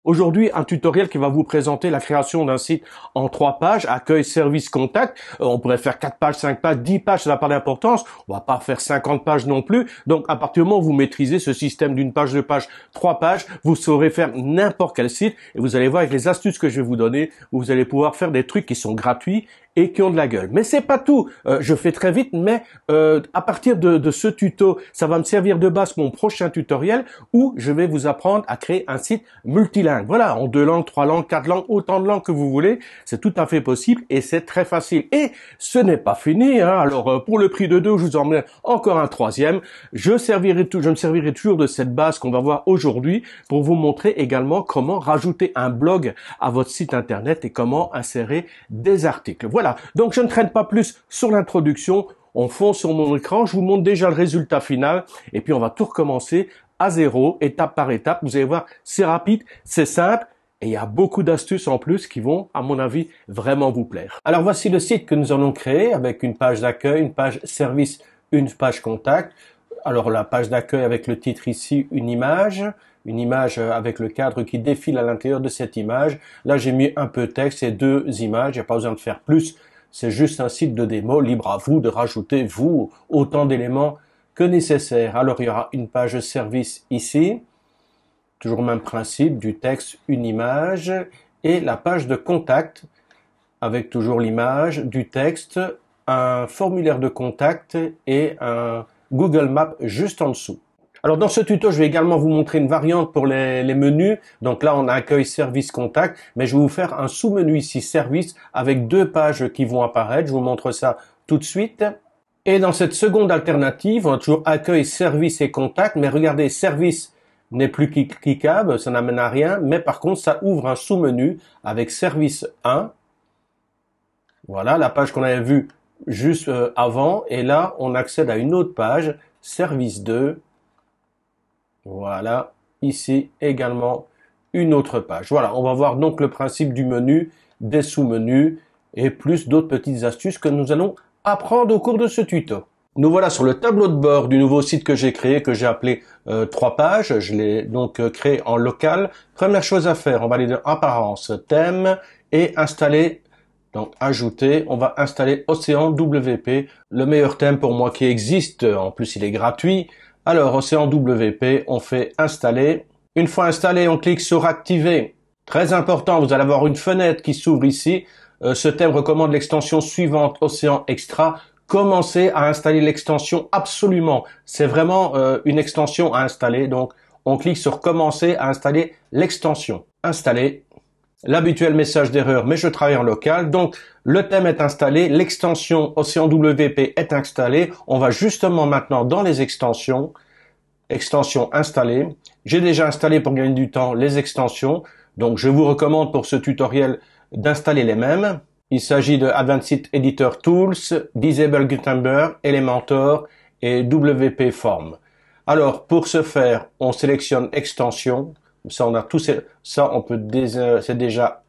Aujourd'hui, un tutoriel qui va vous présenter la création d'un site en 3 pages, accueil, service, contact. On pourrait faire 4 pages, 5 pages, 10 pages, ça n'a pas d'importance. On va pas faire 50 pages non plus. Donc, à partir du moment où vous maîtrisez ce système d'une page, 2 pages, 3 pages, vous saurez faire n'importe quel site. Et vous allez voir avec les astuces que je vais vous donner, vous allez pouvoir faire des trucs qui sont gratuits et qui ont de la gueule. Mais c'est pas tout. Je fais très vite, mais à partir de ce tuto, ça va me servir de base pour mon prochain tutoriel où je vais vous apprendre à créer un site multilingue. Voilà, en 2 langues, 3 langues, 4 langues, autant de langues que vous voulez. C'est tout à fait possible et c'est très facile. Et ce n'est pas fini. Alors, pour le prix de 2, je vous emmène encore un troisième. Je me servirai toujours de cette base qu'on va voir aujourd'hui pour vous montrer également comment rajouter un blog à votre site internet et comment insérer des articles. Voilà, donc je ne traîne pas plus sur l'introduction, on fonce sur mon écran, je vous montre déjà le résultat final et puis on va tout recommencer à zéro, étape par étape. Vous allez voir, c'est rapide, c'est simple et il y a beaucoup d'astuces en plus qui vont, à mon avis, vraiment vous plaire. Alors voici le site que nous allons créer avec une page d'accueil, une page service, une page contact. Alors la page d'accueil avec le titre ici, une image avec le cadre qui défile à l'intérieur de cette image. Là, j'ai mis un peu de texte et 2 images. Il n'y a pas besoin de faire plus. C'est juste un site de démo. Libre à vous de rajouter, vous, autant d'éléments que nécessaire. Alors, il y aura une page service ici. Toujours le même principe, du texte, une image. Et la page de contact avec toujours l'image, du texte, un formulaire de contact et un Google Maps juste en dessous. Alors dans ce tuto, je vais également vous montrer une variante pour les menus. Donc là, on a accueil, service, contact, mais je vais vous faire un sous-menu ici, service, avec 2 pages qui vont apparaître. Je vous montre ça tout de suite. Et dans cette seconde alternative, on a toujours accueil, service et contact, mais regardez, service n'est plus cliquable, ça n'amène à rien, mais par contre, ça ouvre un sous-menu avec service 1. Voilà, la page qu'on avait vue juste avant, et là, on accède à une autre page, service 2. Voilà, ici également une autre page. Voilà, on va voir donc le principe du menu, des sous-menus et plus d'autres petites astuces que nous allons apprendre au cours de ce tuto. Nous voilà sur le tableau de bord du nouveau site que j'ai créé, que j'ai appelé 3 pages. Je l'ai donc créé en local. Première chose à faire, on va aller dans Apparence, Thème et installer. Donc ajouter, on va installer Océan WP, le meilleur thème pour moi qui existe. En plus, il est gratuit. Alors, Océan WP, on fait installer. Une fois installé, on clique sur activer. Très important, vous allez avoir une fenêtre qui s'ouvre ici. Ce thème recommande l'extension suivante, Océan Extra. Commencez à installer l'extension absolument. C'est vraiment une extension à installer. Donc, on clique sur commencer à installer l'extension. Installer. L'habituel message d'erreur, mais je travaille en local. Donc, le thème est installé, l'extension Océan WP est installée. On va justement maintenant dans les extensions. Extensions installées. J'ai déjà installé pour gagner du temps les extensions. Donc, je vous recommande pour ce tutoriel d'installer les mêmes. Il s'agit de Advanced Editor Tools, Disable Gutenberg, Elementor et WP Form. Alors, pour ce faire, on sélectionne extension. Ça, on a tout ça, on peut c'est déjà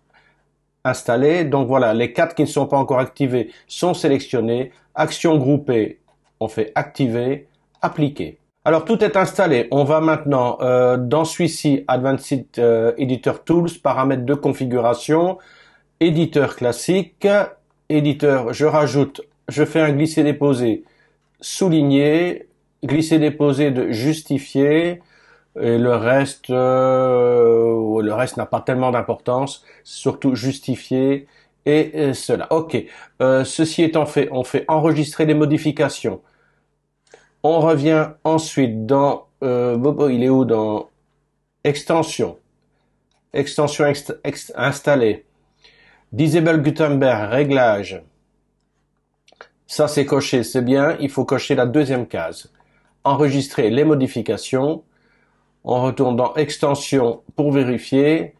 installé. Donc voilà, les 4 qui ne sont pas encore activés sont sélectionnés. Action groupée, on fait activer, appliquer. Alors tout est installé. On va maintenant dans celui-ci, Advanced Editor Tools, paramètres de configuration, éditeur classique, éditeur, je fais un glisser-déposer souligné, glisser-déposer de justifier. Et le reste n'a pas tellement d'importance, surtout justifier et cela. Ok. Ceci étant fait, on fait enregistrer les modifications. On revient ensuite dans il est où dans extension, installée. Disable Gutenberg, réglage. Ça c'est coché, c'est bien. Il faut cocher la deuxième case. Enregistrer les modifications. On retourne dans extension pour vérifier.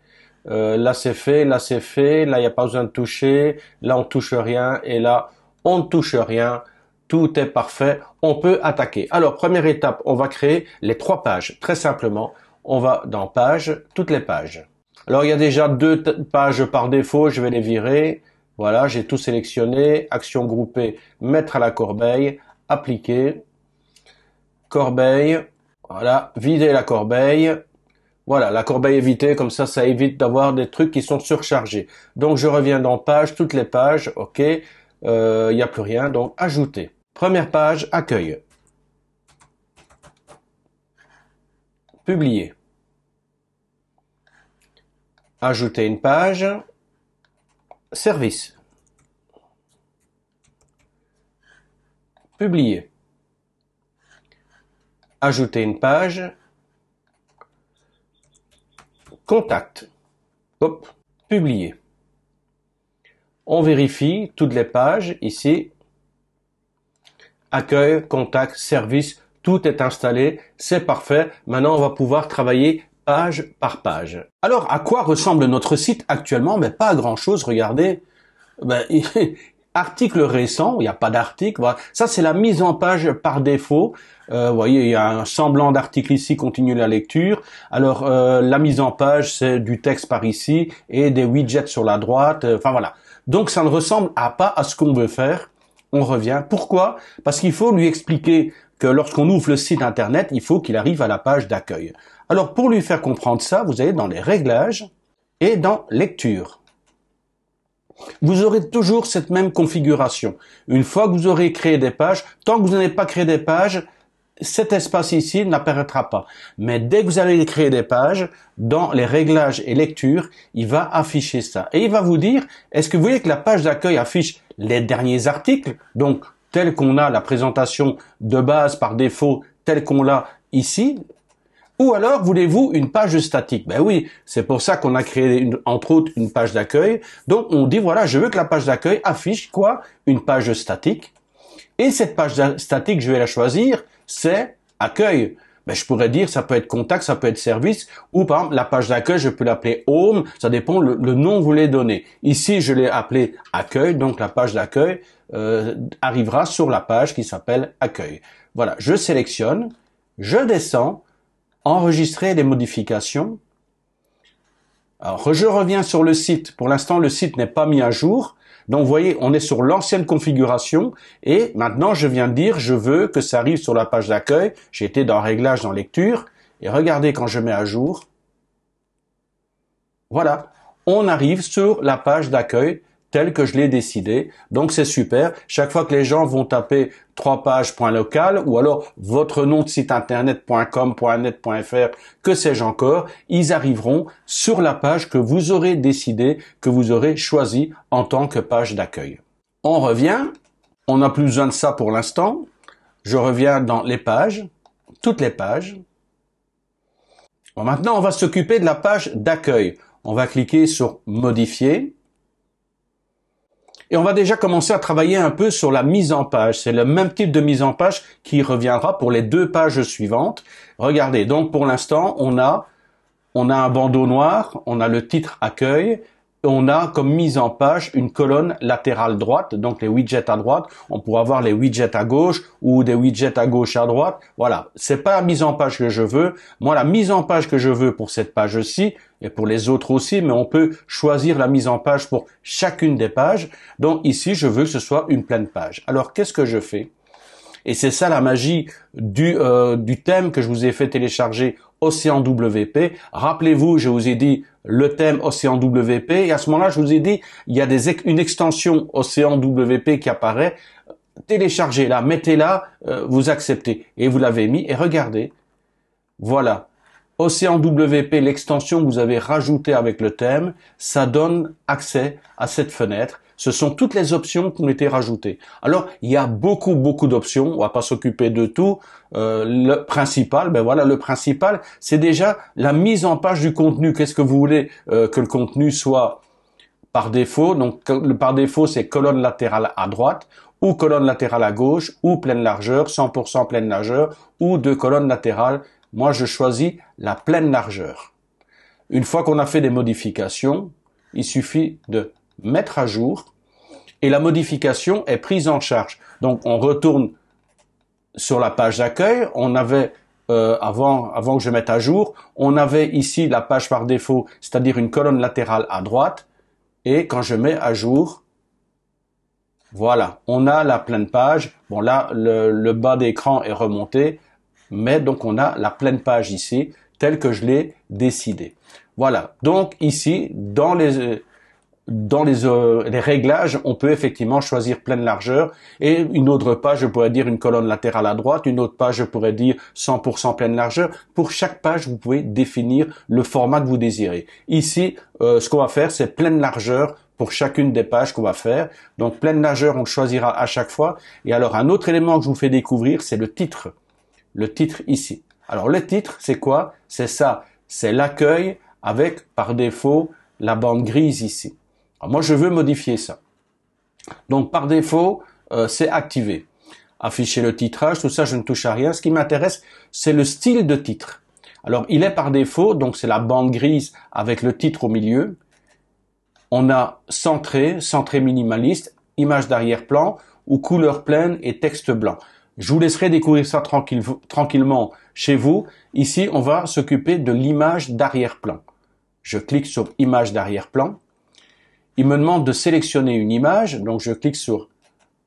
Là c'est fait, là c'est fait, là il n'y a pas besoin de toucher, là on touche rien et là on ne touche rien. Tout est parfait, on peut attaquer. Alors première étape, on va créer les 3 pages. Très simplement, on va dans pages, toutes les pages. Alors il y a déjà 2 pages par défaut, je vais les virer. Voilà, j'ai tout sélectionné. Action groupée, mettre à la corbeille, appliquer. Corbeille. Voilà, vider la corbeille. Voilà, la corbeille évitée, comme ça évite d'avoir des trucs qui sont surchargés. Donc je reviens dans page, toutes les pages, ok, il n'y a plus rien, donc ajouter. Première page, accueil. Publier. Ajouter une page, service. Publier. Ajouter une page, contact. Hop, publier. On vérifie toutes les pages ici. Accueil, contact, service, tout est installé, c'est parfait. Maintenant, on va pouvoir travailler page par page. Alors, à quoi ressemble notre site actuellement? Mais pas à grand chose, regardez. Ben, article récent, il n'y a pas d'article. Voilà. Ça, c'est la mise en page par défaut. Vous voyez, il y a un semblant d'article ici, continue la lecture. Alors, la mise en page, c'est du texte par ici et des widgets sur la droite. Enfin, voilà. Donc, ça ne ressemble pas à ce qu'on veut faire. On revient. Pourquoi? Parce qu'il faut lui expliquer que lorsqu'on ouvre le site internet, il faut qu'il arrive à la page d'accueil. Alors, pour lui faire comprendre ça, vous allez dans les réglages et dans lecture. Vous aurez toujours cette même configuration. Une fois que vous aurez créé des pages, tant que vous n'avez pas créé des pages, cet espace ici n'apparaîtra pas. Mais dès que vous allez créer des pages, dans les réglages et lecture, il va afficher ça. Et il va vous dire, est-ce que vous voyez que la page d'accueil affiche les derniers articles, donc tel qu'on a la présentation de base par défaut, tel qu'on l'a ici, ou alors voulez-vous une page statique? Ben oui, c'est pour ça qu'on a créé entre autres une page d'accueil. Donc on dit voilà, je veux que la page d'accueil affiche quoi? Une page statique. Et cette page statique, je vais la choisir, c'est accueil. Ben, je pourrais dire ça peut être contact, ça peut être service, ou par exemple la page d'accueil, je peux l'appeler home, ça dépend le nom que vous voulez donner. Ici, je l'ai appelé accueil, donc la page d'accueil arrivera sur la page qui s'appelle accueil. Voilà, je sélectionne, je descends, enregistrer les modifications. Alors, je reviens sur le site. Pour l'instant, le site n'est pas mis à jour. Donc, vous voyez, on est sur l'ancienne configuration. Et maintenant, je viens de dire, je veux que ça arrive sur la page d'accueil. J'ai été dans Réglages, dans Lecture. Et regardez quand je mets à jour. Voilà. On arrive sur la page d'accueil telle que je l'ai décidé. Donc, c'est super. Chaque fois que les gens vont taper 3pages.local ou alors votre nom de site internet.com.net.fr, que sais-je encore, ils arriveront sur la page que vous aurez décidé, que vous aurez choisi en tant que page d'accueil. On revient. On n'a plus besoin de ça pour l'instant. Je reviens dans les pages, toutes les pages. Bon, maintenant, on va s'occuper de la page d'accueil. On va cliquer sur Modifier. Et on va déjà commencer à travailler un peu sur la mise en page. C'est le même type de mise en page qui reviendra pour les deux pages suivantes. Regardez, donc pour l'instant, on a un bandeau noir, on a le titre accueil, on a comme mise en page une colonne latérale droite, donc les widgets à droite. On pourra avoir les widgets à gauche ou des widgets à gauche à droite. Voilà, c'est pas la mise en page que je veux. Moi, la mise en page que je veux pour cette page-ci, et pour les autres aussi, mais on peut choisir la mise en page pour chacune des pages. Donc ici, je veux que ce soit une pleine page. Alors, qu'est-ce que je fais? Et c'est ça la magie du thème que je vous ai fait télécharger, Océan WP. Rappelez-vous, je vous ai dit le thème Océan WP, et à ce moment-là, je vous ai dit, il y a une extension Océan WP qui apparaît. Téléchargez-la, mettez-la, vous acceptez. Et vous l'avez mis, et regardez. Voilà. Océan WP, l'extension que vous avez rajoutée avec le thème, ça donne accès à cette fenêtre. Ce sont toutes les options qui ont été rajoutées. Alors, il y a beaucoup d'options. On va pas s'occuper de tout. Le principal, ben voilà, le principal, c'est déjà la mise en page du contenu. Qu'est-ce que vous voulez que le contenu soit par défaut? Donc, par défaut, c'est colonne latérale à droite, ou colonne latérale à gauche, ou pleine largeur, 100% pleine largeur, ou deux colonnes latérales. Moi, je choisis la pleine largeur. Une fois qu'on a fait des modifications, il suffit de mettre à jour et la modification est prise en charge. Donc, on retourne sur la page d'accueil. On avait, avant que je mette à jour, on avait ici la page par défaut, c'est-à-dire une colonne latérale à droite. Et quand je mets à jour, voilà, on a la pleine page. Bon, là, le bas d'écran est remonté. Mais donc on a la pleine page ici, tel que je l'ai décidé. Voilà. Donc ici, dans les réglages, on peut effectivement choisir pleine largeur et une autre page, je pourrais dire une colonne latérale à droite, une autre page, je pourrais dire 100% pleine largeur. Pour chaque page, vous pouvez définir le format que vous désirez. Ici, ce qu'on va faire, c'est pleine largeur pour chacune des pages qu'on va faire. Donc pleine largeur, on le choisira à chaque fois. Et alors un autre élément que je vous fais découvrir, c'est le titre. Le titre ici. Alors le titre, c'est quoi? C'est ça. C'est l'accueil avec, par défaut, la bande grise ici. Alors moi, je veux modifier ça. Donc, par défaut, c'est activé. Afficher le titrage, tout ça, je ne touche à rien. Ce qui m'intéresse, c'est le style de titre. Alors, il est par défaut, donc c'est la bande grise avec le titre au milieu. On a centré minimaliste, image d'arrière-plan ou couleur pleine et texte blanc. Je vous laisserai découvrir ça tranquillement chez vous. Ici, on va s'occuper de l'image d'arrière-plan. Je clique sur image d'arrière-plan. Il me demande de sélectionner une image, donc je clique sur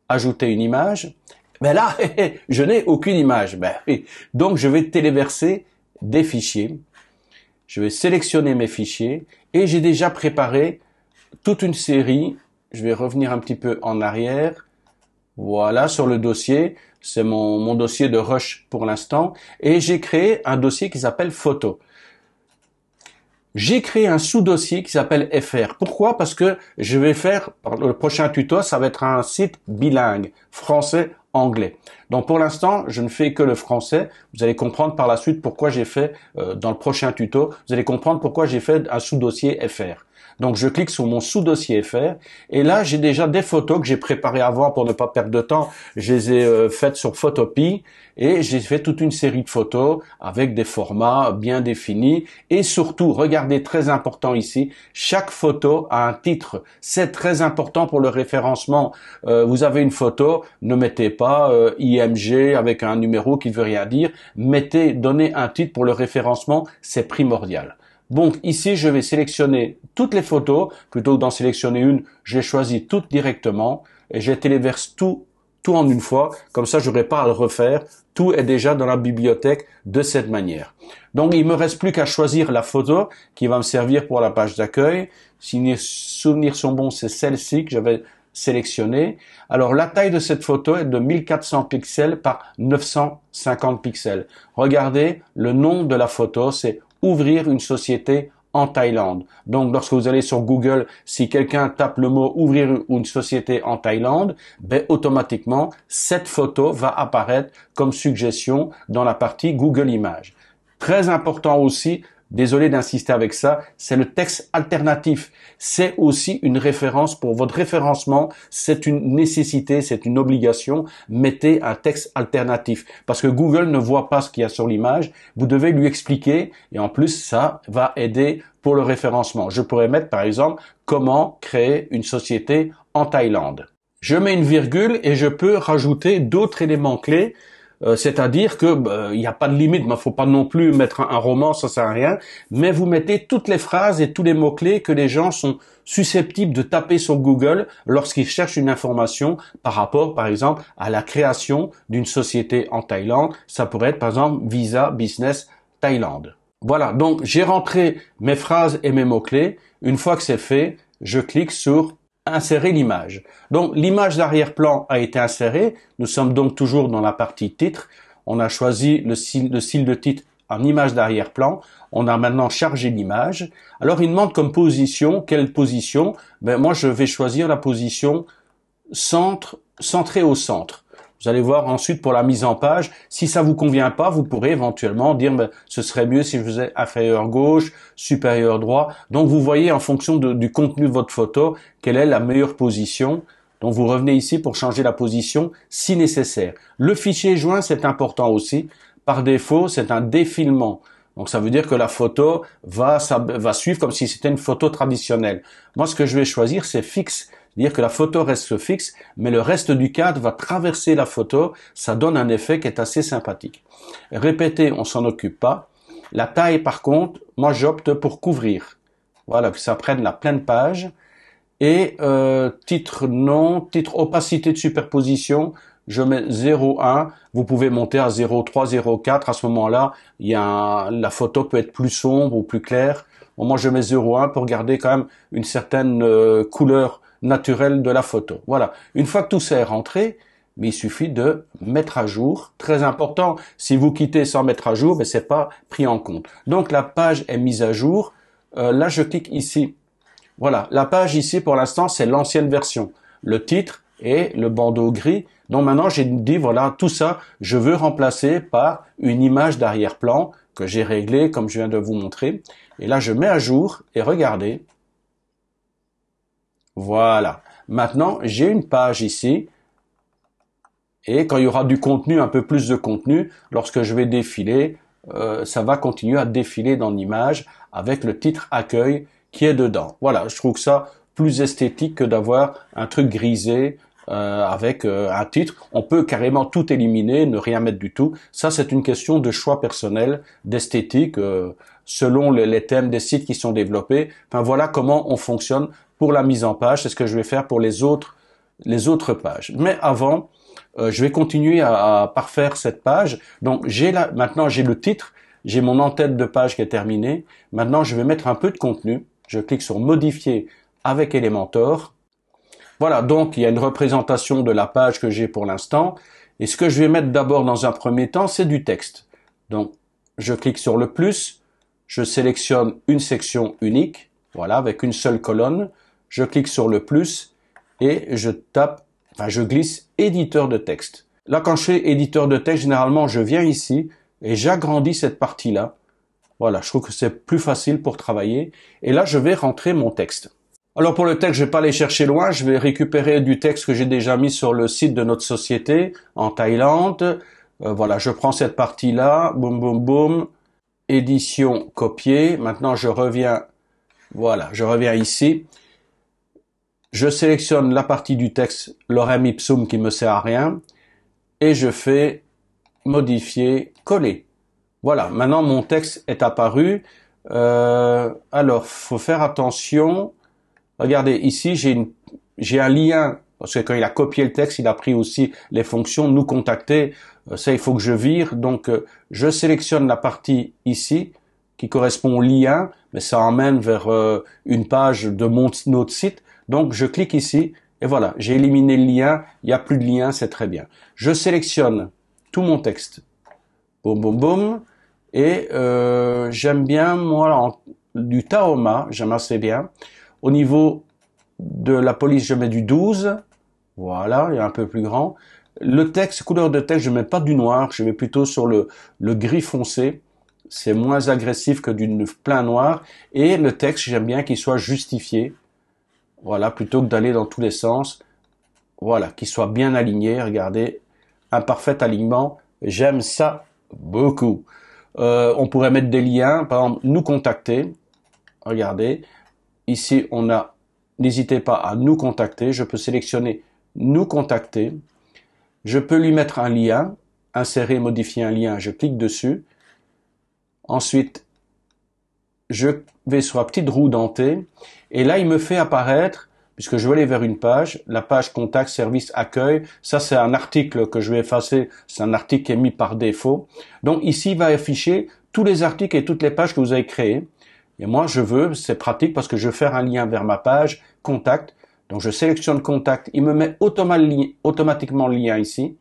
ajouter une image. Mais là, je n'ai aucune image. Donc je vais téléverser des fichiers. Je vais sélectionner mes fichiers et j'ai déjà préparé toute une série. Je vais revenir un petit peu en arrière. Voilà, sur le dossier. C'est mon dossier de rush pour l'instant. Et j'ai créé un dossier qui s'appelle photo. J'ai créé un sous-dossier qui s'appelle FR. Pourquoi? Parce que je vais faire, le prochain tuto, ça va être un site bilingue, français-anglais. Donc pour l'instant, je ne fais que le français. Vous allez comprendre par la suite pourquoi j'ai fait, dans le prochain tuto, vous allez comprendre pourquoi j'ai fait un sous-dossier FR. Donc je clique sur mon sous-dossier FR et là j'ai déjà des photos que j'ai préparées avant pour ne pas perdre de temps. Je les ai faites sur Photopea et j'ai fait toute une série de photos avec des formats bien définis et surtout, regardez, très important ici, chaque photo a un titre. C'est très important pour le référencement. Vous avez une photo, ne mettez pas IMG avec un numéro qui ne veut rien dire. Donnez un titre pour le référencement, c'est primordial. Donc ici, je vais sélectionner toutes les photos. Plutôt que d'en sélectionner une, je les choisis toutes directement et je téléverse tout en une fois. Comme ça, je n'aurai pas à le refaire. Tout est déjà dans la bibliothèque de cette manière. Donc, il me reste plus qu'à choisir la photo qui va me servir pour la page d'accueil. Si mes souvenirs sont bons, c'est celle-ci que j'avais sélectionnée. Alors, la taille de cette photo est de 1400 pixels par 950 pixels. Regardez, le nom de la photo, c'est ouvrir une société en Thaïlande. Donc, lorsque vous allez sur Google, si quelqu'un tape le mot ouvrir une société en Thaïlande, automatiquement, cette photo va apparaître comme suggestion dans la partie Google Images. Très important aussi, désolé d'insister avec ça, c'est le texte alternatif. C'est aussi une référence pour votre référencement. C'est une nécessité, c'est une obligation. Mettez un texte alternatif parce que Google ne voit pas ce qu'il y a sur l'image. Vous devez lui expliquer et en plus, ça va aider pour le référencement. Je pourrais mettre par exemple comment créer une société en Thaïlande. Je mets une virgule et je peux rajouter d'autres éléments clés. C'est-à-dire que il n'y a pas de limite, mais il faut pas non plus mettre un roman, ça sert à rien. Mais vous mettez toutes les phrases et tous les mots-clés que les gens sont susceptibles de taper sur Google lorsqu'ils cherchent une information par rapport, par exemple, à la création d'une société en Thaïlande. Ça pourrait être, par exemple, Visa Business Thaïlande. Voilà, donc j'ai rentré mes phrases et mes mots-clés. Une fois que c'est fait, je clique sur insérer l'image. Donc l'image d'arrière-plan a été insérée. Nous sommes donc toujours dans la partie titre. On a choisi le style de titre en image d'arrière-plan. On a maintenant chargé l'image. Alors il demande comme position, quelle position? Moi je vais choisir la position centrée au centre. Vous allez voir ensuite pour la mise en page, si ça vous convient pas, vous pourrez éventuellement dire ce serait mieux si je faisais inférieur gauche, supérieur droit. Donc vous voyez en fonction du contenu de votre photo, quelle est la meilleure position. Donc vous revenez ici pour changer la position si nécessaire. Le fichier joint, c'est important aussi. Par défaut, c'est un défilement. Donc ça veut dire que la photo va suivre comme si c'était une photo traditionnelle. Moi, ce que je vais choisir, c'est fixe. C'est-à-dire que la photo reste fixe, mais le reste du cadre va traverser la photo. Ça donne un effet qui est assez sympathique. Répéter, on s'en occupe pas. La taille, par contre, moi j'opte pour couvrir. Voilà, que ça prenne la pleine page. Et titre non, titre opacité de superposition, je mets 0,1, vous pouvez monter à 0,3, 0,4, à ce moment-là, la photo peut être plus sombre ou plus claire. Bon, moi je mets 0,1 pour garder quand même une certaine couleur naturelle de la photo. Voilà, une fois que tout ça est rentré, mais il suffit de mettre à jour. Très important, si vous quittez sans mettre à jour, mais c'est pas pris en compte. Donc la page est mise à jour. Là, je clique ici. Voilà, la page ici, pour l'instant, c'est l'ancienne version. Le titre et le bandeau gris. Donc maintenant, j'ai dit, voilà, tout ça, je veux remplacer par une image d'arrière-plan que j'ai réglée, comme je viens de vous montrer. Et là, je mets à jour et regardez. Voilà. Maintenant, j'ai une page ici. Et quand il y aura du contenu, un peu plus de contenu, lorsque je vais défiler, ça va continuer à défiler dans l'image avec le titre accueil qui est dedans. Voilà, je trouve ça plus esthétique que d'avoir un truc grisé avec un titre. On peut carrément tout éliminer, ne rien mettre du tout. Ça, c'est une question de choix personnel, d'esthétique, selon les thèmes des sites qui sont développés. Enfin, voilà comment on fonctionne pour la mise en page. C'est ce que je vais faire pour les autres pages. Mais avant, je vais continuer à parfaire cette page. Donc maintenant j'ai le titre, j'ai mon en-tête de page qui est terminée. Maintenant je vais mettre un peu de contenu. Je clique sur modifier avec Elementor. Voilà, donc il y a une représentation de la page que j'ai pour l'instant. Et ce que je vais mettre d'abord dans un premier temps, c'est du texte. Donc je clique sur le plus, je sélectionne une section unique, voilà, avec une seule colonne. Je clique sur le plus et je glisse éditeur de texte. Là, quand je fais éditeur de texte, généralement, je viens ici et j'agrandis cette partie-là. Voilà, je trouve que c'est plus facile pour travailler. Et là, je vais rentrer mon texte. Alors pour le texte, je vais pas aller chercher loin. Je vais récupérer du texte que j'ai déjà mis sur le site de notre société en Thaïlande. Voilà, je prends cette partie-là. Boum, boum, boum. Édition, copier. Maintenant, je reviens. Voilà, je reviens ici. Je sélectionne la partie du texte lorem ipsum qui me sert à rien et je fais modifier, coller. Voilà, maintenant mon texte est apparu. Alors, faut faire attention. Regardez, ici j'ai un lien parce que quand il a copié le texte, il a pris aussi les fonctions nous contacter. Ça, il faut que je vire. Donc, je sélectionne la partie ici qui correspond au lien, mais ça emmène vers une page de notre site. Donc, je clique ici et voilà, j'ai éliminé le lien. Il n'y a plus de lien, c'est très bien. Je sélectionne tout mon texte. Boum, boum, boum. Et j'aime bien, moi, du Tahoma, j'aime assez bien. Au niveau de la police, je mets du 12. Voilà, il est un peu plus grand. Le texte, couleur de texte, je mets pas du noir, je mets plutôt sur le gris foncé. C'est moins agressif que du plein noir. Et le texte, j'aime bien qu'il soit justifié. Voilà, plutôt que d'aller dans tous les sens. Voilà, qu'il soit bien aligné. Regardez, un parfait alignement. J'aime ça beaucoup. On pourrait mettre des liens, par exemple, nous contacter. Regardez, ici on a, n'hésitez pas à nous contacter. Je peux sélectionner nous contacter. Je peux lui mettre un lien, insérer, modifier un lien. Je clique dessus. Ensuite, je vais sur la petite roue dentée et là il me fait apparaître, puisque je veux aller vers une page, la page contact, service, accueil. Ça c'est un article que je vais effacer, c'est un article qui est mis par défaut. Donc ici il va afficher tous les articles et toutes les pages que vous avez créées. Et moi je veux, c'est pratique parce que je veux faire un lien vers ma page contact. Donc je sélectionne contact, il me met automatiquement le lien ici.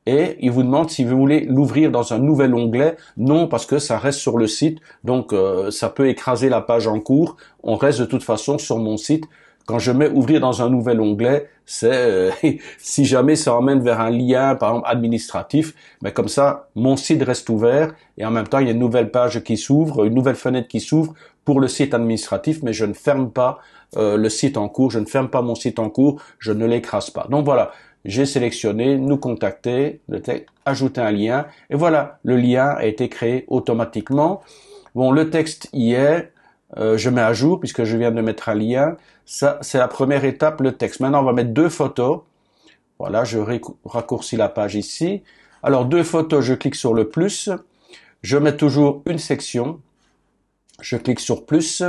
Et il vous demande si vous voulez l'ouvrir dans un nouvel onglet. Non, parce que ça reste sur le site, donc ça peut écraser la page en cours. On reste de toute façon sur mon site. Quand je mets ouvrir dans un nouvel onglet, c'est si jamais ça emmène vers un lien, par exemple administratif, mais comme ça, mon site reste ouvert et en même temps, il y a une nouvelle page qui s'ouvre, une nouvelle fenêtre qui s'ouvre pour le site administratif, mais je ne ferme pas le site en cours, je ne ferme pas mon site en cours, je ne l'écrase pas. Donc voilà. J'ai sélectionné, nous contacter, ajouter un lien, et voilà, le lien a été créé automatiquement. Bon, le texte y est, je mets à jour puisque je viens de mettre un lien. Ça, c'est la première étape, le texte. Maintenant, on va mettre deux photos. Voilà, je raccourcis la page ici. Alors, deux photos, je clique sur le plus. Je mets toujours une section. Je clique sur plus.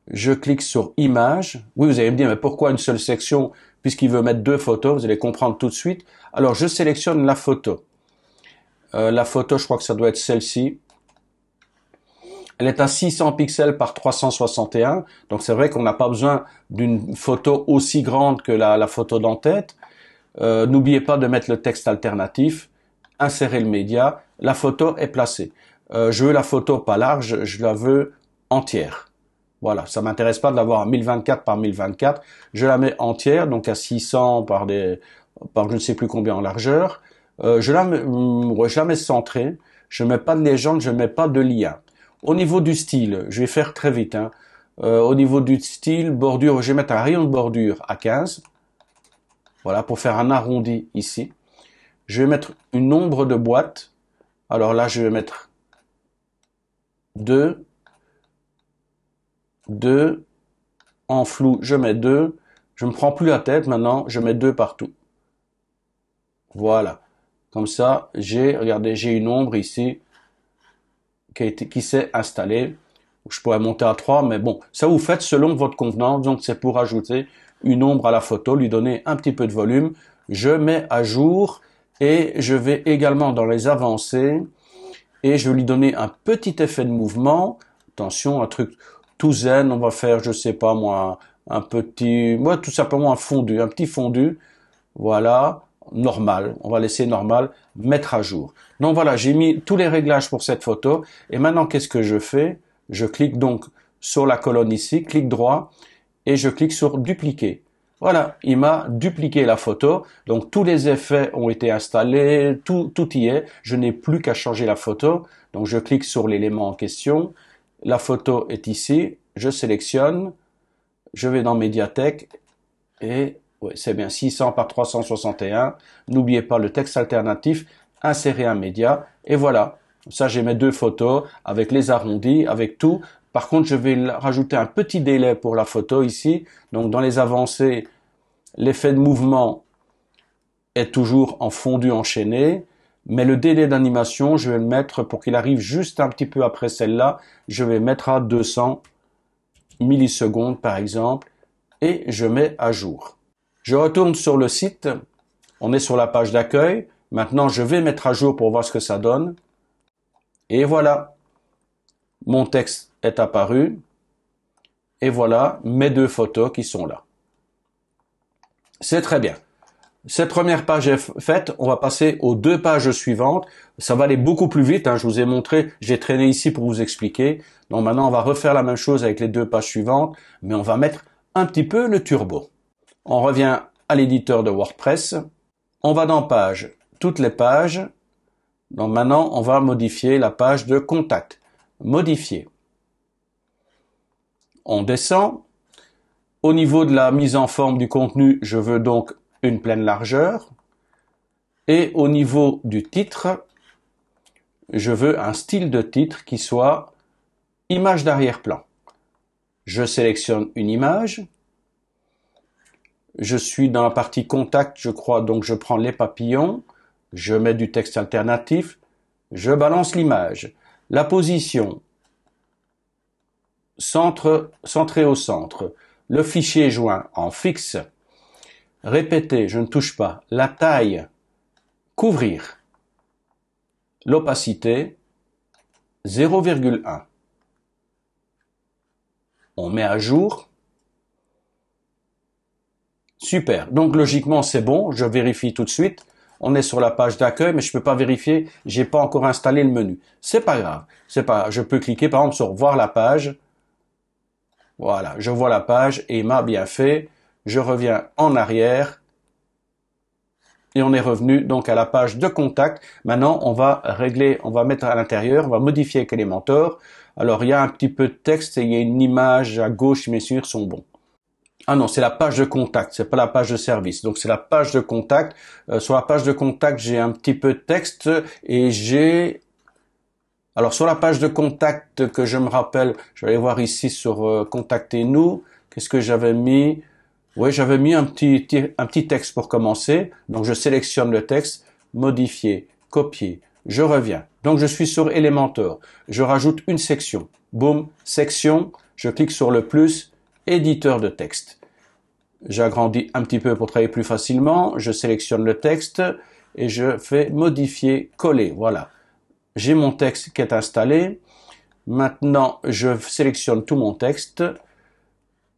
Je clique sur Images. Oui, vous allez me dire, mais pourquoi une seule section puisqu'il veut mettre 2 photos? Vous allez comprendre tout de suite. Alors, je sélectionne la photo. La photo, je crois que ça doit être celle-ci. Elle est à 600 pixels par 361. Donc, c'est vrai qu'on n'a pas besoin d'une photo aussi grande que la photo d'en-tête. N'oubliez pas de mettre le texte alternatif. Insérer le média. La photo est placée. Je veux la photo pas large, je la veux entière. Voilà, ça m'intéresse pas de l'avoir à 1024 par 1024. Je la mets entière, donc à 600 par je ne sais plus combien en largeur. Je la mets centrée. Je mets pas de légende, je mets pas de lien. Au niveau du style, je vais faire très vite. Au niveau du style, bordure, je vais mettre un rayon de bordure à 15. Voilà, pour faire un arrondi ici. Je vais mettre une ombre de boîte. Alors là, je vais mettre 2. En flou, je mets 2. Je me prends plus la tête maintenant, je mets 2 partout. Voilà. Comme ça, regardez, j'ai une ombre ici qui s'est installée. Je pourrais monter à 3, mais bon, ça vous faites selon votre convenance. Donc c'est pour ajouter une ombre à la photo, lui donner un petit peu de volume. Je mets à jour et je vais également dans les avancées et je vais lui donner un petit effet de mouvement. Attention, un truc tout zen, on va faire, je sais pas moi, tout simplement un fondu, un petit fondu. Voilà, normal. On va laisser normal, mettre à jour. Donc voilà, j'ai mis tous les réglages pour cette photo. Et maintenant, qu'est-ce que je fais? Je clique donc sur la colonne ici, clic droit, et je clique sur dupliquer. Voilà, il m'a dupliqué la photo. Donc tous les effets ont été installés, tout y est. Je n'ai plus qu'à changer la photo. Donc je clique sur l'élément en question. La photo est ici. Je sélectionne. Je vais dans Médiathèque. Et oui, c'est bien 600 par 361. N'oubliez pas le texte alternatif. Insérer un média. Et voilà. Ça, j'ai mes 2 photos avec les arrondis, avec tout. Par contre, je vais rajouter un petit délai pour la photo ici. Donc, dans les avancées, l'effet de mouvement est toujours en fondu enchaîné. Mais le délai d'animation, je vais le mettre pour qu'il arrive juste un petit peu après celle-là. Je vais mettre à 200 millisecondes, par exemple. Et je mets à jour. Je retourne sur le site. On est sur la page d'accueil. Maintenant, je vais mettre à jour pour voir ce que ça donne. Et voilà. Mon texte est apparu. Et voilà mes 2 photos qui sont là. C'est très bien. Cette première page est faite. On va passer aux 2 pages suivantes. Ça va aller beaucoup plus vite. Je vous ai montré, j'ai traîné ici pour vous expliquer. Donc maintenant, on va refaire la même chose avec les 2 pages suivantes. Mais on va mettre un petit peu le turbo. On revient à l'éditeur de WordPress. On va dans Pages, toutes les pages. Donc maintenant, on va modifier la page de contact. Modifier. On descend. Au niveau de la mise en forme du contenu, je veux donc une pleine largeur. Et au niveau du titre, je veux un style de titre qui soit image d'arrière-plan. Je sélectionne une image. Je suis dans la partie contact, je crois, donc je prends les papillons. Je mets du texte alternatif. Je balance l'image. La position. Centré au centre. Le fichier joint en fixe. Répéter, je ne touche pas. La taille. Couvrir. L'opacité. 0,1. On met à jour. Super. Donc logiquement c'est bon. Je vérifie tout de suite. On est sur la page d'accueil, mais je peux pas vérifier. J'ai pas encore installé le menu. C'est pas grave. C'est pas. Je peux cliquer par exemple sur voir la page. Voilà. Je vois la page et il m'a bien fait. Je reviens en arrière. Et on est revenu donc à la page de contact. Maintenant, on va régler, on va mettre à l'intérieur, on va modifier avec Elementor. Alors, il y a un petit peu de texte et il y a une image à gauche, mes sûr, sont bons. Ah non, c'est la page de contact, c'est pas la page de service. Donc, c'est la page de contact. Sur la page de contact, j'ai un petit peu de texte et j'ai... Alors, sur la page de contact que je me rappelle, je vais aller voir ici sur Contactez-nous. Qu'est-ce que j'avais mis? Oui, j'avais mis un petit texte pour commencer. Donc, je sélectionne le texte, modifier, copier, je reviens. Donc, je suis sur Elementor. Je rajoute une section. Boum, section. Je clique sur le plus, éditeur de texte. J'agrandis un petit peu pour travailler plus facilement. Je sélectionne le texte et je fais modifier, coller. Voilà. J'ai mon texte qui est installé. Maintenant, je sélectionne tout mon texte.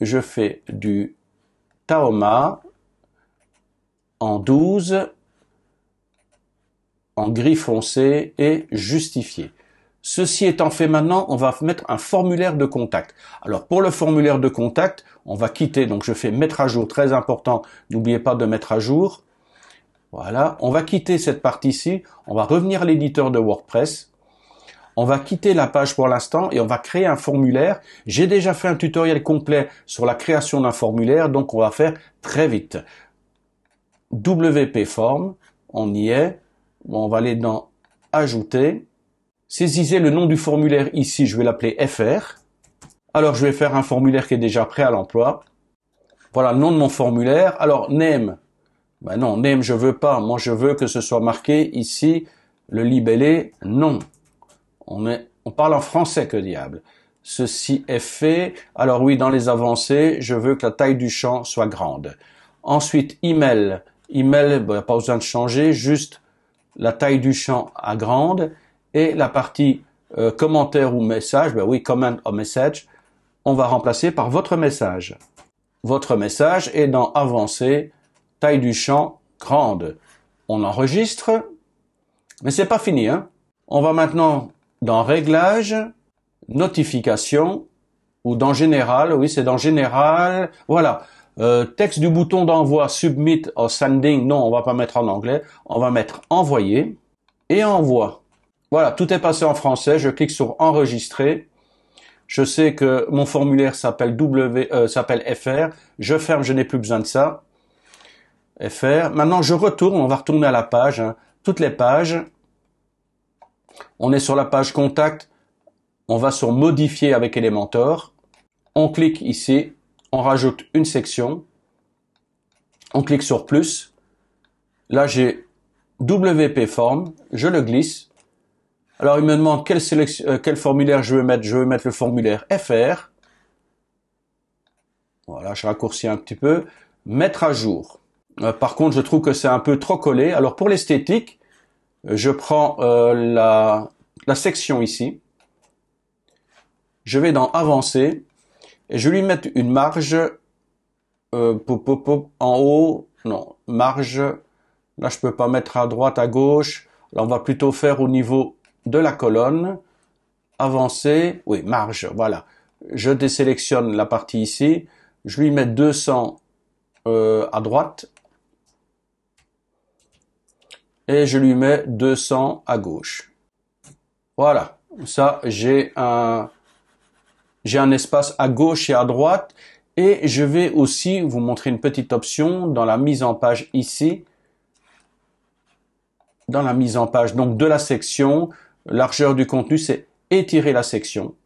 Je fais du Tahoma en 12, en gris foncé et justifié. Ceci étant fait maintenant, on va mettre un formulaire de contact. Alors pour le formulaire de contact, on va quitter, donc je fais mettre à jour, très important, n'oubliez pas de mettre à jour. Voilà, on va quitter cette partie-ci, on va revenir à l'éditeur de WordPress. On va quitter la page pour l'instant et on va créer un formulaire. J'ai déjà fait un tutoriel complet sur la création d'un formulaire, donc on va faire très vite. WP Form, on y est. Bon, on va aller dans Ajouter. Saisissez le nom du formulaire ici, je vais l'appeler FR. Alors je vais faire un formulaire qui est déjà prêt à l'emploi. Voilà le nom de mon formulaire. Alors Name, ben non, Name je veux pas. Moi je veux que ce soit marqué ici, le libellé non. On parle en français, que diable. Ceci est fait. Alors oui, dans les avancées, je veux que la taille du champ soit grande. Ensuite, email. Email, ben, pas besoin de changer, juste la taille du champ à grande. Et la partie commentaire ou message, ben oui, comment or message, on va remplacer par votre message. Votre message est dans avancée, taille du champ grande. On enregistre, mais c'est pas fini, hein. On va maintenant dans Réglages, Notification, ou dans Général, oui c'est dans Général, voilà, texte du bouton d'envoi, Submit or Sending, non on va pas mettre en anglais, on va mettre Envoyer, et Envoi. Voilà, tout est passé en français, je clique sur Enregistrer, je sais que mon formulaire s'appelle FR, je ferme, je n'ai plus besoin de ça, FR, maintenant je retourne, on va retourner à la page, hein, toutes les pages. On est sur la page Contact, on va sur Modifier avec Elementor, on clique ici, on rajoute une section, on clique sur Plus, là j'ai WP Form, je le glisse, alors il me demande quel formulaire je veux mettre le formulaire FR, voilà je raccourcis un petit peu, mettre à jour. Par contre je trouve que c'est un peu trop collé, alors pour l'esthétique, je prends la section ici, je vais dans Avancer et je vais lui mettre une marge en haut, non, marge, là je peux pas mettre à droite, à gauche, là on va plutôt faire au niveau de la colonne, Avancer, oui, marge, voilà, je désélectionne la partie ici, je lui mets 200 à droite, et je lui mets 200 à gauche. Voilà, ça j'ai un espace à gauche et à droite, et je vais aussi vous montrer une petite option dans la mise en page ici, dans la mise en page donc de la section, largeur du contenu c'est étirer la section,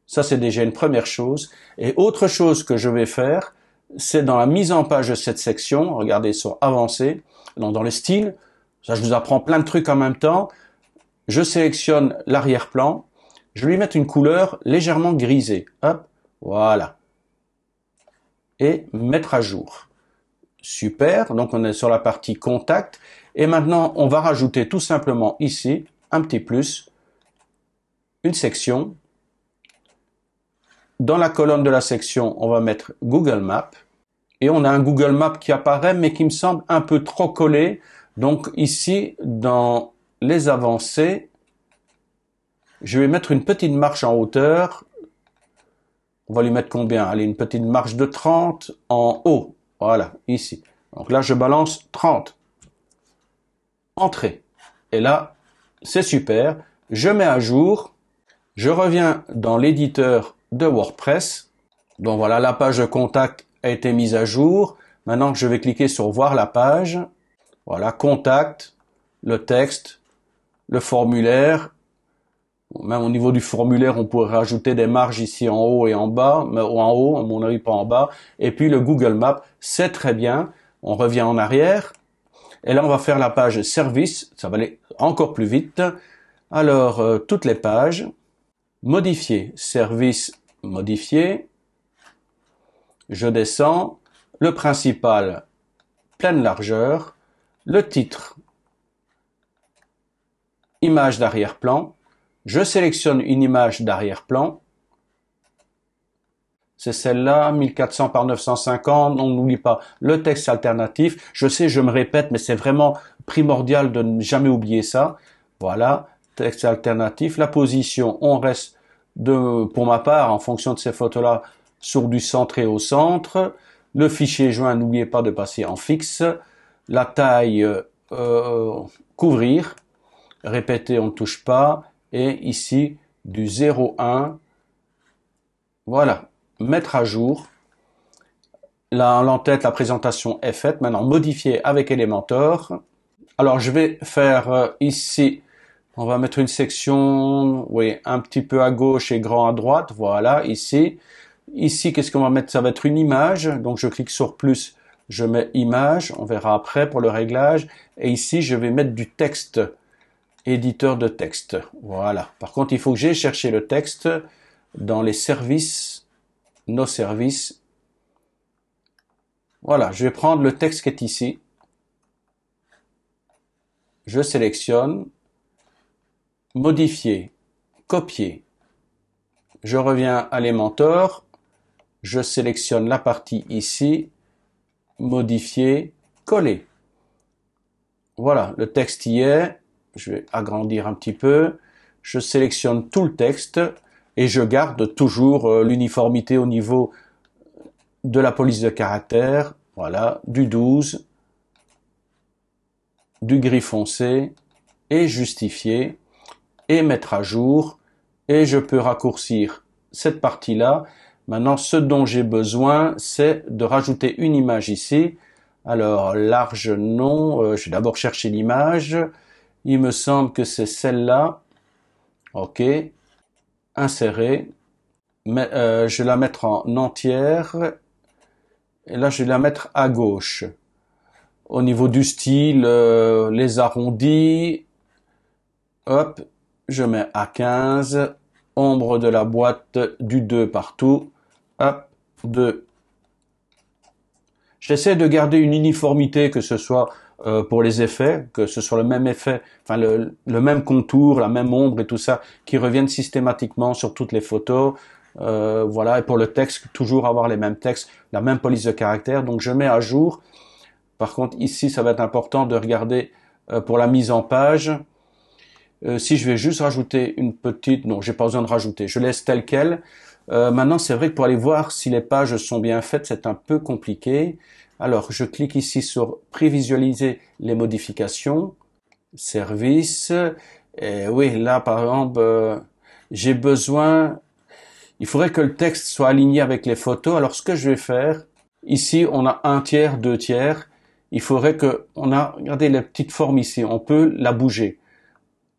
ça c'est déjà une première chose, et autre chose que je vais faire, c'est dans la mise en page de cette section, regardez sur Avancer, dans le style, ça, je vous apprends plein de trucs en même temps. Je sélectionne l'arrière-plan. Je vais lui mettre une couleur légèrement grisée. Hop, voilà. Et mettre à jour. Super. Donc, on est sur la partie contact. Et maintenant, on va rajouter tout simplement ici un petit plus, une section. Dans la colonne de la section, on va mettre Google Maps. Et on a un Google Maps qui apparaît, mais qui me semble un peu trop collé. Donc ici, dans les avancées, je vais mettre une petite marche en hauteur. On va lui mettre combien? Allez, une petite marche de 30 en haut. Voilà, ici. Donc là, je balance 30. Entrée. Et là, c'est super. Je mets à jour. Je reviens dans l'éditeur de WordPress. Donc voilà, la page de contact a été mise à jour. Maintenant, je vais cliquer sur voir la page. Voilà, contact, le texte, le formulaire. Même au niveau du formulaire, on pourrait rajouter des marges ici en haut et en bas, mais en haut, à mon avis pas en bas. Et puis le Google Maps, c'est très bien. On revient en arrière. Et là, on va faire la page service. Ça va aller encore plus vite. Alors, toutes les pages. Modifier service modifier, je descends, le principal, pleine largeur, le titre, image d'arrière-plan, je sélectionne une image d'arrière-plan, c'est celle-là, 1400 par 950, on n'oublie pas le texte alternatif, je sais, je me répète, mais c'est vraiment primordial de ne jamais oublier ça, voilà, texte alternatif, la position, on reste pour ma part, en fonction de ces photos-là, sur du centré au centre, le fichier joint, n'oubliez pas de passer en fixe, la taille, couvrir, répéter, on ne touche pas, et ici, du 0,1, voilà, mettre à jour, là, l'entête, la présentation est faite, maintenant modifier avec Elementor, alors je vais faire ici, on va mettre une section, oui, un petit peu à gauche et grand à droite, voilà, ici, qu'est-ce qu'on va mettre? Ça va être une image, donc je clique sur plus, je mets image, on verra après pour le réglage, et ici je vais mettre du texte, éditeur de texte, voilà. Par contre, il faut que j'aille chercher le texte dans les services, nos services, voilà, je vais prendre le texte qui est ici, je sélectionne, modifier, copier, je reviens à Elementor, je sélectionne la partie ici, modifier, coller. Voilà, le texte y est, je vais agrandir un petit peu, je sélectionne tout le texte et je garde toujours l'uniformité au niveau de la police de caractère, voilà, du 12, du gris foncé et justifier et mettre à jour et je peux raccourcir cette partie-là. Maintenant, ce dont j'ai besoin, c'est de rajouter une image ici. Alors, large, non. Je vais d'abord chercher l'image. Il me semble que c'est celle-là. OK. Insérer. Mais, je vais la mettre en entière. Et là, je vais la mettre à gauche. Au niveau du style, les arrondis. Hop. Je mets à 15. Ombre de la boîte, du 2 partout. Hop, 2. J'essaie de garder une uniformité, que ce soit pour les effets, que ce soit le même effet, enfin le même contour, la même ombre et tout ça, qui reviennent systématiquement sur toutes les photos. Voilà, et pour le texte, toujours avoir les mêmes textes, la même police de caractère. Donc je mets à jour. Par contre, ici, ça va être important de regarder pour la mise en page. Si je vais juste rajouter une petite, non, j'ai pas besoin de rajouter, je laisse tel quel. Maintenant, c'est vrai que pour aller voir si les pages sont bien faites, c'est un peu compliqué. Alors, je clique ici sur prévisualiser les modifications, service. Et oui, là, par exemple, j'ai besoin, il faudrait que le texte soit aligné avec les photos. Alors, ce que je vais faire, ici, on a 1/3, 2/3. Il faudrait que, regardez la petite forme ici, on peut la bouger.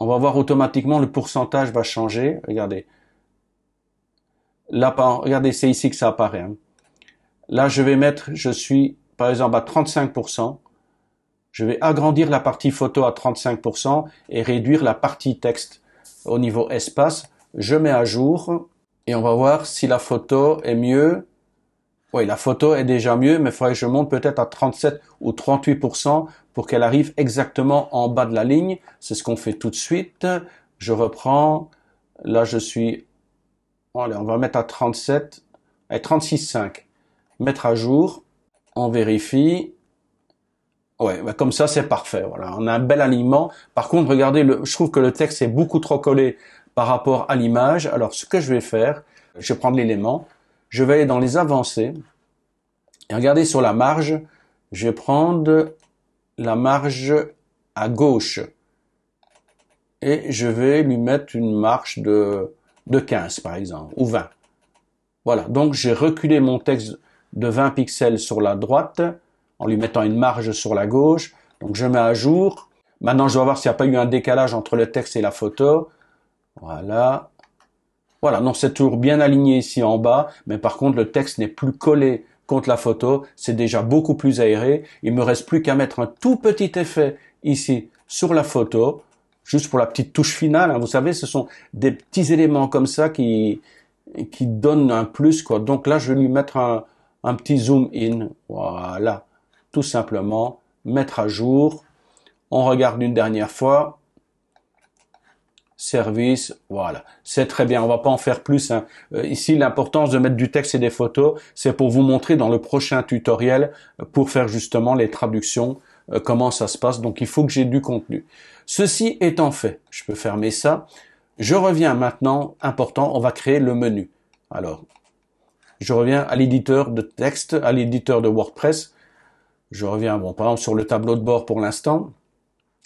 On va voir automatiquement le pourcentage va changer. Regardez. Là, regardez, c'est ici que ça apparaît. Hein. Là, je vais mettre, je suis par exemple à 35%. Je vais agrandir la partie photo à 35% et réduire la partie texte au niveau espace. Je mets à jour et on va voir si la photo est mieux. Oui, la photo est déjà mieux, mais il faudrait que je monte peut-être à 37 ou 38% pour qu'elle arrive exactement en bas de la ligne. C'est ce qu'on fait tout de suite. Je reprends. Là, je suis... Allez, on va mettre à 37, à 36,5. Mettre à jour. On vérifie. Ouais, bah comme ça, c'est parfait. Voilà, on a un bel alignement. Par contre, regardez, je trouve que le texte est beaucoup trop collé par rapport à l'image. Alors, ce que je vais faire, je vais prendre l'élément. Je vais aller dans les avancées. Et regardez sur la marge. Je vais prendre la marge à gauche. Et je vais lui mettre une marge de 15 par exemple, ou 20. Voilà, donc j'ai reculé mon texte de 20 pixels sur la droite, en lui mettant une marge sur la gauche. Donc je mets à jour. Maintenant je dois voir s'il n'y a pas eu un décalage entre le texte et la photo. Voilà. Voilà, donc c'est toujours bien aligné ici en bas, mais par contre le texte n'est plus collé contre la photo, c'est déjà beaucoup plus aéré. Il me reste plus qu'à mettre un tout petit effet ici sur la photo, juste pour la petite touche finale. Hein. Vous savez, ce sont des petits éléments comme ça qui et qui donne un plus, quoi. Donc là, je vais lui mettre un petit zoom in. Voilà. Tout simplement, mettre à jour. On regarde une dernière fois. Service, voilà. C'est très bien. On va pas en faire plus, hein. Ici, l'importance de mettre du texte et des photos, c'est pour vous montrer dans le prochain tutoriel, pour faire justement les traductions, comment ça se passe. Donc, il faut que j'ai du contenu. Ceci étant fait, je peux fermer ça. Je reviens maintenant, important, on va créer le menu. Alors, je reviens à l'éditeur de texte, à l'éditeur de WordPress. Je reviens, bon, par exemple, sur le tableau de bord pour l'instant.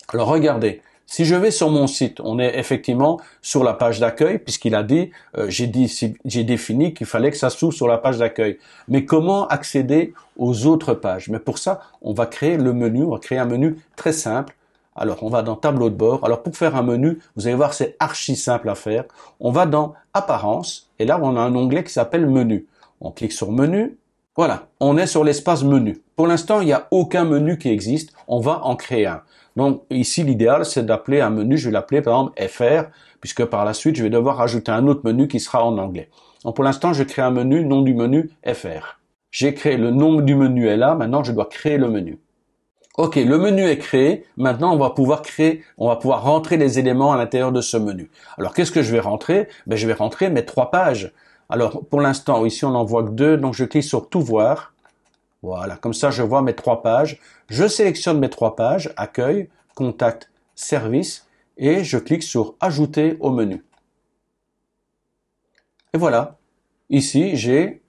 Alors, regardez. Si je vais sur mon site, on est effectivement sur la page d'accueil, puisqu'il a dit, j'ai défini qu'il fallait que ça s'ouvre sur la page d'accueil. Mais comment accéder aux autres pages? Mais pour ça, on va créer le menu, on va créer un menu très simple. Alors, on va dans tableau de bord. Alors, pour faire un menu, vous allez voir, c'est archi simple à faire. On va dans apparence, et là, on a un onglet qui s'appelle menu. On clique sur menu. Voilà, on est sur l'espace menu. Pour l'instant, il n'y a aucun menu qui existe. On va en créer un. Donc ici, l'idéal, c'est d'appeler un menu, je vais l'appeler par exemple FR, puisque par la suite, je vais devoir rajouter un autre menu qui sera en anglais. Donc pour l'instant, je crée un menu, nom du menu FR. J'ai créé le nom du menu est là, maintenant je dois créer le menu. Ok, le menu est créé, maintenant on va pouvoir rentrer les éléments à l'intérieur de ce menu. Alors qu'est-ce que je vais rentrer? Ben, je vais rentrer mes 3 pages. Alors pour l'instant, ici on n'en voit que 2, donc je clique sur tout voir. Voilà, comme ça je vois mes 3 pages. Je sélectionne mes 3 pages, accueil, contact, service, et je clique sur ajouter au menu. Et voilà, ici j'ai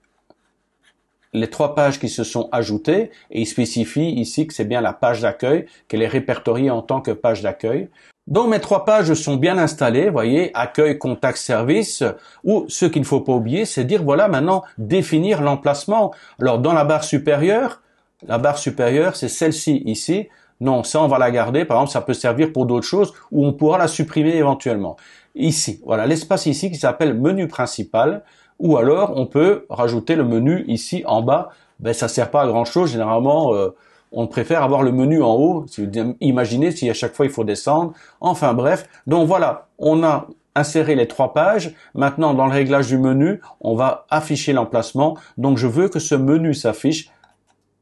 les 3 pages qui se sont ajoutées, et il spécifie ici que c'est bien la page d'accueil, qu'elle est répertoriée en tant que page d'accueil. Donc mes 3 pages sont bien installées, vous voyez, accueil, contact, service, ou ce qu'il ne faut pas oublier, c'est dire, voilà, maintenant, définir l'emplacement. Alors dans la barre supérieure, c'est celle-ci ici. Non, ça on va la garder, par exemple, ça peut servir pour d'autres choses, ou on pourra la supprimer éventuellement. Ici, voilà, l'espace ici qui s'appelle menu principal, ou alors on peut rajouter le menu ici en bas. Ben ça sert pas à grand chose, généralement, on préfère avoir le menu en haut. Imaginez si à chaque fois il faut descendre. Enfin bref, donc voilà, on a inséré les 3 pages. Maintenant, dans le réglage du menu, on va afficher l'emplacement. Donc je veux que ce menu s'affiche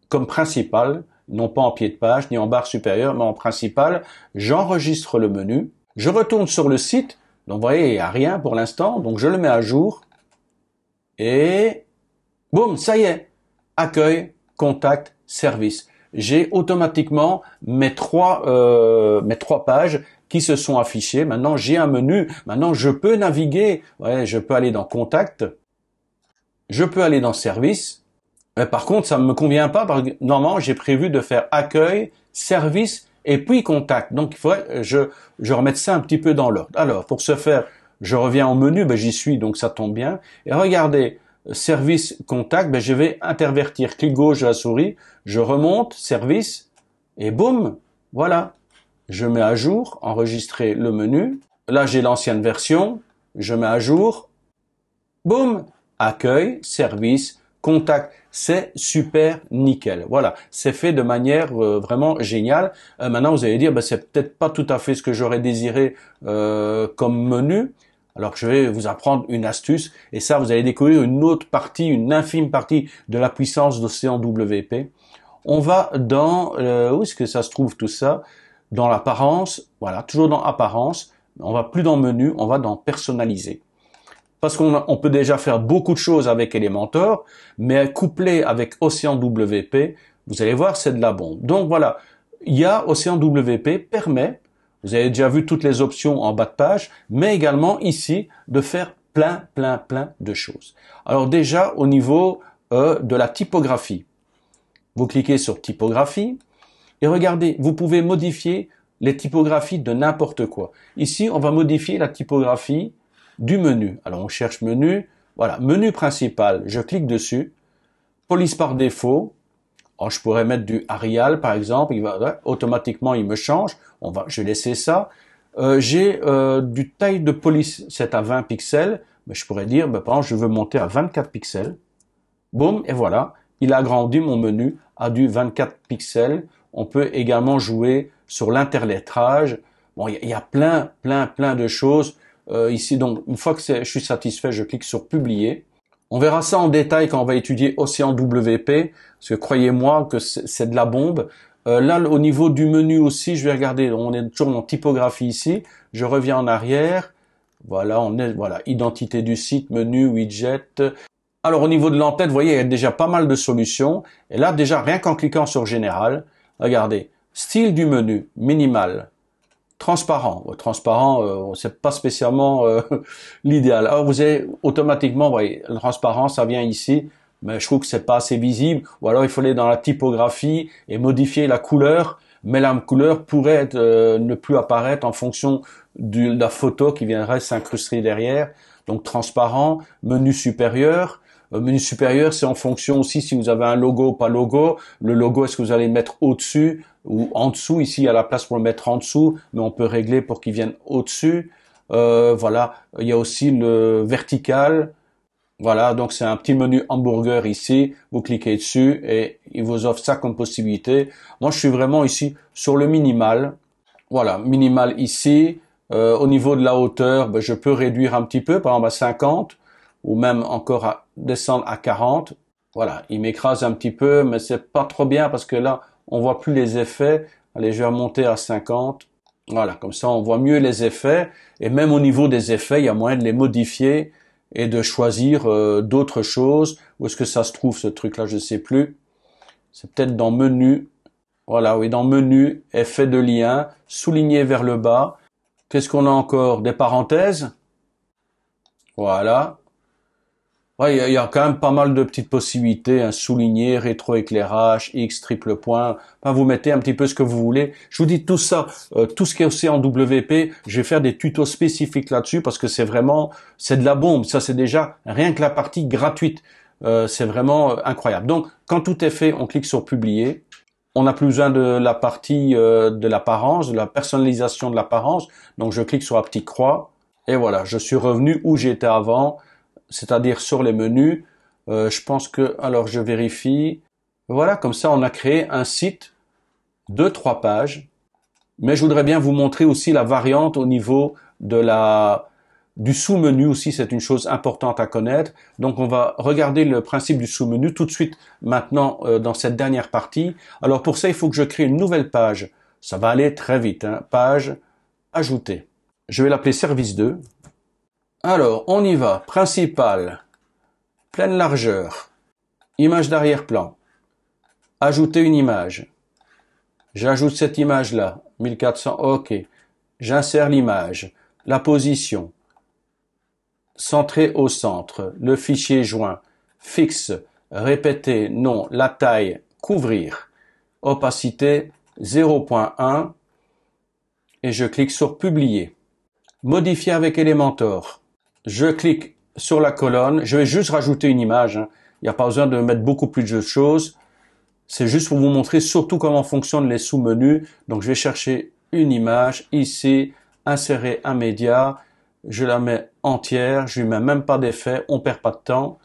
comme principal, non pas en pied de page, ni en barre supérieure, mais en principal. J'enregistre le menu. Je retourne sur le site. Donc vous voyez, il n'y a rien pour l'instant. Donc je le mets à jour. Et boum, ça y est. Accueil, contact, service. J'ai automatiquement mes 3 pages qui se sont affichées. Maintenant, j'ai un menu. Maintenant, je peux naviguer. Ouais, je peux aller dans contact. Je peux aller dans service. Mais par contre, ça ne me convient pas parce que normalement, j'ai prévu de faire accueil, service et puis contact. Donc, il faudrait que je remette ça un petit peu dans l'ordre. Alors, pour ce faire, je reviens au menu. Ben, j'y suis, donc ça tombe bien. Et regardez, service, contact, ben, je vais intervertir. Clic gauche de la souris, je remonte, service, et boum, voilà. Je mets à jour, enregistrer le menu. Là, j'ai l'ancienne version, je mets à jour. Boum, accueil, service, contact. C'est super nickel. Voilà, c'est fait de manière vraiment géniale. Maintenant, vous allez dire, ben, c'est peut-être pas tout à fait ce que j'aurais désiré comme menu. Alors je vais vous apprendre une astuce, et ça, vous allez découvrir une autre partie, une infime partie de la puissance d'Océan WP. On va dans, où est-ce que ça se trouve tout ça? Dans l'apparence, voilà, toujours dans apparence. On va plus dans menu, on va dans personnaliser. Parce qu'on peut déjà faire beaucoup de choses avec Elementor, mais couplé avec Océan WP, vous allez voir, c'est de la bombe. Donc voilà, il y a Océan WP permet, vous avez déjà vu toutes les options en bas de page, mais également ici de faire plein de choses. Alors déjà au niveau de la typographie, vous cliquez sur typographie et regardez, vous pouvez modifier les typographies de n'importe quoi. Ici, on va modifier la typographie du menu. Alors on cherche menu, voilà, menu principal, je clique dessus, police par défaut. Alors, je pourrais mettre du Arial, par exemple, automatiquement, il me change. Je vais laisser ça. J'ai du taille de police, c'est à 20 pixels. Mais je pourrais dire, par exemple, je veux monter à 24 pixels. Boum, et voilà. Il a agrandi mon menu à du 24 pixels. On peut également jouer sur l'interlettrage. Bon, il y a plein de choses. ici. Donc, une fois que je suis satisfait, je clique sur publier. On verra ça en détail quand on va étudier Océan WP, parce que croyez-moi que c'est de la bombe. Là, au niveau du menu aussi, je vais regarder. On est toujours en typographie ici. Je reviens en arrière. Voilà, voilà, identité du site, menu, widget. Alors, au niveau de l'entête, vous voyez, il y a déjà pas mal de solutions. Et là, déjà, rien qu'en cliquant sur Général, regardez, style du menu, minimal, transparent. Transparent, c'est pas spécialement l'idéal. Alors, vous avez automatiquement, vous voyez, le transparent, ça vient ici, mais je trouve que c'est pas assez visible. Ou alors, il faut aller dans la typographie et modifier la couleur. Mais la couleur pourrait ne plus apparaître en fonction de la photo qui viendrait s'incruster derrière. Donc, transparent, menu supérieur. Menu supérieur, c'est en fonction aussi si vous avez un logo ou pas logo. Le logo, est-ce que vous allez le mettre au-dessus ou en dessous? Ici, il y a la place pour le mettre en dessous, mais on peut régler pour qu'il vienne au-dessus. Voilà, il y a aussi le vertical. Voilà, donc c'est un petit menu hamburger ici. Vous cliquez dessus et il vous offre ça comme possibilité. Moi, je suis vraiment ici sur le minimal. Voilà, minimal ici. Au niveau de la hauteur, je peux réduire un petit peu, par exemple à 50. Ou même encore à descendre à 40. Voilà, il m'écrase un petit peu, mais c'est pas trop bien parce que là, on voit plus les effets. Allez, je vais remonter à 50. Voilà, comme ça, on voit mieux les effets. Et même au niveau des effets, il y a moyen de les modifier et de choisir d'autres choses. Où est-ce que ça se trouve, ce truc-là? Je sais plus. C'est peut-être dans menu. Voilà, oui, dans menu, effet de lien, souligné vers le bas. Qu'est-ce qu'on a encore? Des parenthèses. Voilà. Ouais, il y a quand même pas mal de petites possibilités, hein, souligner, rétroéclairage, X, triple point. Enfin, vous mettez un petit peu ce que vous voulez. Je vous dis tout ça, tout ce qui est aussi en WP, je vais faire des tutos spécifiques là-dessus parce que c'est de la bombe. Ça, c'est déjà rien que la partie gratuite. C'est vraiment incroyable. Donc, quand tout est fait, on clique sur publier. On n'a plus besoin de la partie de l'apparence, de la personnalisation de l'apparence. Donc, je clique sur la petite croix et voilà, je suis revenu où j'étais avant. C'est-à-dire sur les menus, je pense que, alors je vérifie, voilà, comme ça on a créé un site de 3 pages, mais je voudrais bien vous montrer aussi la variante au niveau du sous-menu aussi, c'est une chose importante à connaître. Donc on va regarder le principe du sous-menu tout de suite maintenant dans cette dernière partie. Alors pour ça, il faut que je crée une nouvelle page. Ça va aller très vite, hein. Page ajoutée. Je vais l'appeler service 2. Alors, on y va. Principal, pleine largeur, image d'arrière-plan, ajouter une image. J'ajoute cette image-là, 1400, ok. J'insère l'image, la position, centré au centre, le fichier joint, fixe, répéter, non, la taille, couvrir, opacité 0.1 et je clique sur publier. Modifier avec Elementor. Je clique sur la colonne, je vais juste rajouter une image, hein. Il n'y a pas besoin de mettre beaucoup plus de choses, c'est juste pour vous montrer surtout comment fonctionnent les sous-menus. Donc je vais chercher une image, ici, insérer un média, je la mets entière, je lui mets même pas d'effet, on perd pas de temps.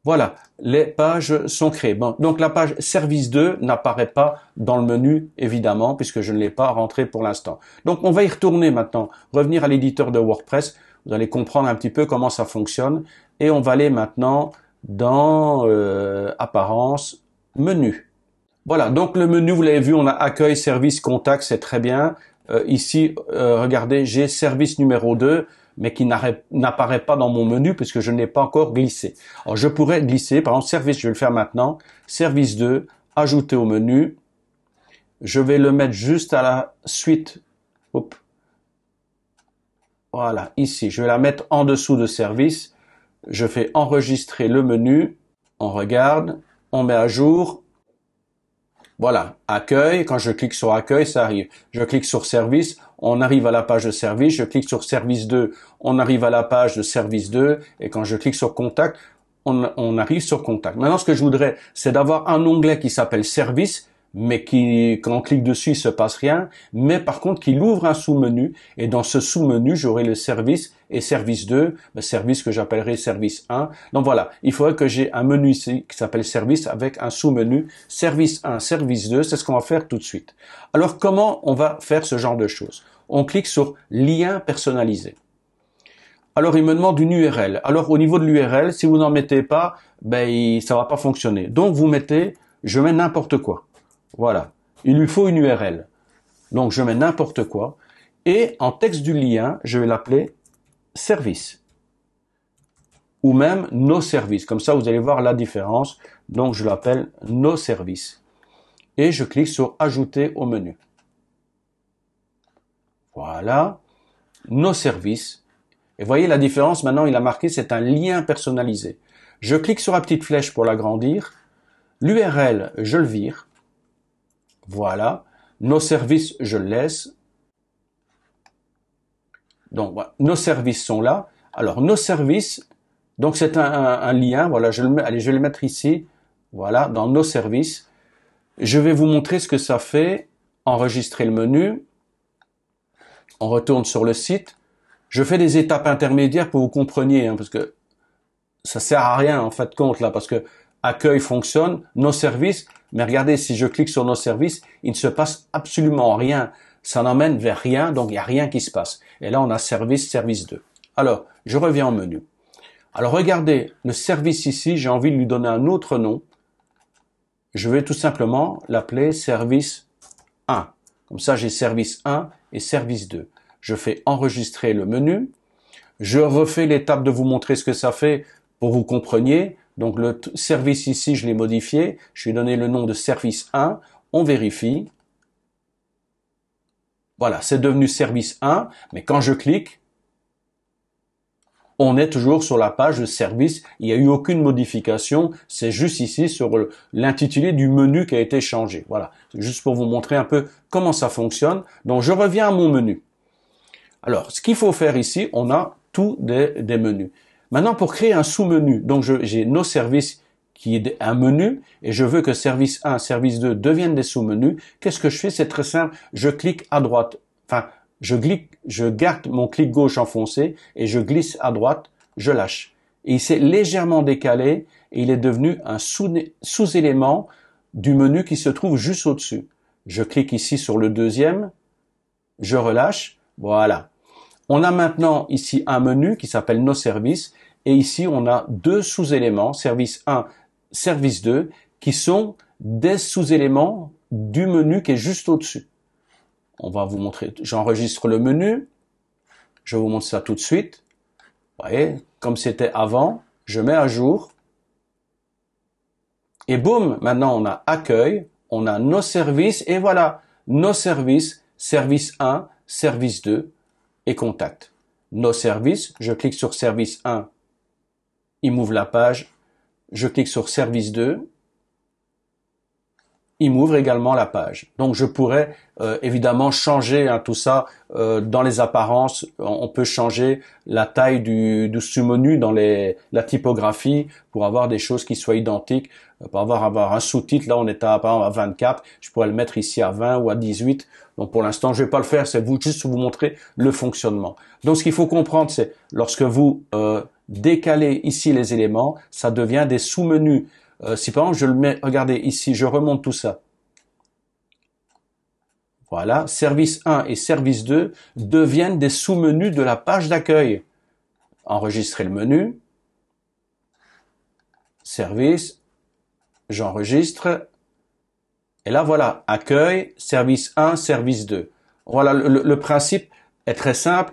Voilà, les pages sont créées. Bon, donc la page service 2 n'apparaît pas dans le menu, évidemment, puisque je ne l'ai pas rentré pour l'instant. Donc on va y retourner maintenant, revenir à l'éditeur de WordPress. Vous allez comprendre un petit peu comment ça fonctionne. Et on va aller maintenant dans apparence, menu. Voilà, donc le menu, vous l'avez vu, on a accueil, service, contact, c'est très bien. Ici, regardez, j'ai service numéro 2, mais qui n'apparaît pas dans mon menu puisque je ne l'ai pas encore glissé. Alors je pourrais glisser, par exemple, service, je vais le faire maintenant. Service 2, ajouter au menu. Je vais le mettre juste à la suite. Hop. Voilà, ici, je vais la mettre en dessous de service. Je fais enregistrer le menu. On regarde, on met à jour. Voilà, accueil. Quand je clique sur accueil, ça arrive. Je clique sur service, on arrive à la page de service. Je clique sur service 2, on arrive à la page de service 2. Et quand je clique sur contact, on arrive sur contact. Maintenant, ce que je voudrais, c'est d'avoir un onglet qui s'appelle service, mais quand on clique dessus, il se passe rien, mais par contre, qu'il ouvre un sous-menu, et dans ce sous-menu, j'aurai le service et service 2, le service que j'appellerai service 1. Donc voilà, il faudrait que j'ai un menu ici qui s'appelle service avec un sous-menu service 1, service 2, c'est ce qu'on va faire tout de suite. Alors, comment on va faire ce genre de choses? On clique sur lien personnalisé. Alors, il me demande une URL. Alors, au niveau de l'URL, si vous n'en mettez pas, ben, ça va pas fonctionner. Donc, vous mettez, je mets n'importe quoi. Voilà. Il lui faut une URL. Donc, je mets n'importe quoi. Et en texte du lien, je vais l'appeler service. Ou même nos services. Comme ça, vous allez voir la différence. Donc, je l'appelle nos services. Et je clique sur ajouter au menu. Voilà. Nos services. Et voyez la différence, maintenant il a marqué c'est un lien personnalisé. Je clique sur la petite flèche pour l'agrandir. L'URL, je le vire. Voilà. Nos services, je le laisse. Donc voilà. Nos services sont là. Alors nos services, donc c'est un lien. Voilà, je vais le mettre ici. Voilà, dans nos services. Je vais vous montrer ce que ça fait. Enregistrer le menu. On retourne sur le site. Je fais des étapes intermédiaires pour que vous compreniez, parce que ça sert à rien en fait compte là, parce que accueil fonctionne, nos services, mais regardez, si je clique sur nos services, il ne se passe absolument rien. Ça n'emmène vers rien, donc il n'y a rien qui se passe. Et là, on a service, service 2. Alors, je reviens au menu. Alors, regardez, le service ici, j'ai envie de lui donner un autre nom. Je vais tout simplement l'appeler service 1. Comme ça, j'ai service 1 et service 2. Je fais enregistrer le menu. Je refais l'étape de vous montrer ce que ça fait pour que vous compreniez. Donc le service ici, je l'ai modifié. Je lui ai donné le nom de service 1. On vérifie. Voilà, c'est devenu service 1. Mais quand je clique, on est toujours sur la page de service. Il n'y a eu aucune modification. C'est juste ici sur l'intitulé du menu qui a été changé. Voilà, c'est juste pour vous montrer un peu comment ça fonctionne. Donc je reviens à mon menu. Alors, ce qu'il faut faire ici, on a tous des menus. Maintenant, pour créer un sous-menu, donc j'ai nos services qui est un menu, et je veux que service 1, service 2 deviennent des sous-menus. Qu'est-ce que je fais? C'est très simple. Je clique à droite. Enfin, je garde mon clic gauche enfoncé, et je glisse à droite, je lâche. Et il s'est légèrement décalé, et il est devenu un sous-élément du menu qui se trouve juste au-dessus. Je clique ici sur le deuxième, je relâche, voilà. On a maintenant ici un menu qui s'appelle nos services et ici on a deux sous-éléments, service 1, service 2, qui sont des sous-éléments du menu qui est juste au-dessus. On va vous montrer, j'enregistre le menu, je vous montre ça tout de suite. Vous voyez, comme c'était avant, je mets à jour et boum, maintenant on a accueil, on a nos services et voilà, nos services, service 1, service 2, et contact. Nos services, je clique sur service 1, il m'ouvre la page, je clique sur service 2, il m'ouvre également la page. Donc je pourrais évidemment changer tout ça dans les apparences, on peut changer la taille du sous-menu dans la typographie pour avoir des choses qui soient identiques, pour avoir un sous-titre, là on est par exemple à 24, je pourrais le mettre ici à 20 ou à 18. Donc pour l'instant, je vais pas le faire, c'est juste vous montrer le fonctionnement. Donc ce qu'il faut comprendre, c'est lorsque vous décalez ici les éléments, ça devient des sous-menus. Si par exemple je le mets, regardez ici, je remonte tout ça. Voilà, service 1 et service 2 deviennent des sous-menus de la page d'accueil. Enregistrer le menu, service, j'enregistre. Et là, voilà, accueil, service 1, service 2. Voilà, le principe est très simple.